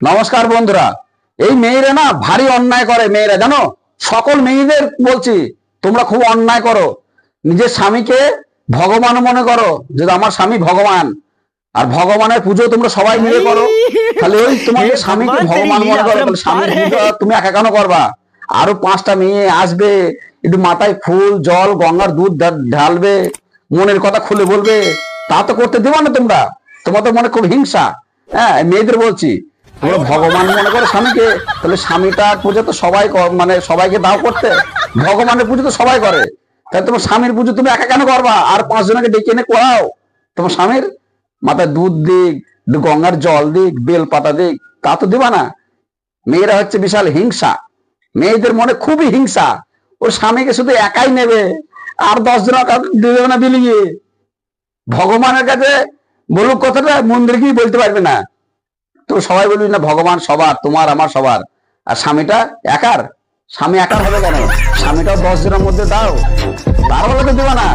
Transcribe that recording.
নমস্কার বন্ধুরা। এই মেয়েরা না ভারী অন্যায় করে, মেয়েরা জানো, সকল মেয়েদের বলছি তোমরা খুব অন্যায় করো। নিজের স্বামীকে ভগবান মনে করো যে আমার স্বামী ভগবান, আর ভগবানের পুজো তোমরা সবাই মিলে করো। তাহলে ওই তোমাদের স্বামীকে ভগবান মনে করো, তাহলে স্বামীর পুজো তুমি একা কেন করবা? আরো 5টা মেয়ে আসবে, একটু মাথায় ফুল জল গঙ্গার দুধ ঢালবে, মনের কথা খুলে বলবে, তা তো করতে দেবো না তোমরা। তোমাদের মনে খুব হিংসা। হ্যাঁ, মেয়েদের বলছি তোমরা ভগবান মনে করো স্বামীকে, তাহলে স্বামীটার পুজো তো সবাই মানে সবাইকে দাও করতে। ভগবানের পুজো তো সবাই করে, তাহলে তোমার স্বামীর পুজো তুমি একা কেন করবা? আর 5 জনকে ডেকে এনে করাও। তোমার স্বামীর মাথায় দুধ দিক, গঙ্গার জল দিক, বেল পাতা দিক, তা তো দিবা না। মেয়েরা হচ্ছে বিশাল হিংসা, মেয়েদের মনে খুবই হিংসা। ওর স্বামীকে শুধু একাই নেবে, আর 10 জন দেবে না বিলিয়ে। ভগবানের কাছে বলুক কথাটা, মন্দিরে গিয়ে বলতে পারবে না। তো সবাই বলবি না ভগবান সবার, তোমার আমার সবার, আর স্বামীটা একার। স্বামী একার হবে কেন? স্বামীটাও 10 জনের মধ্যে দাও, তার বলে তো দিবা না।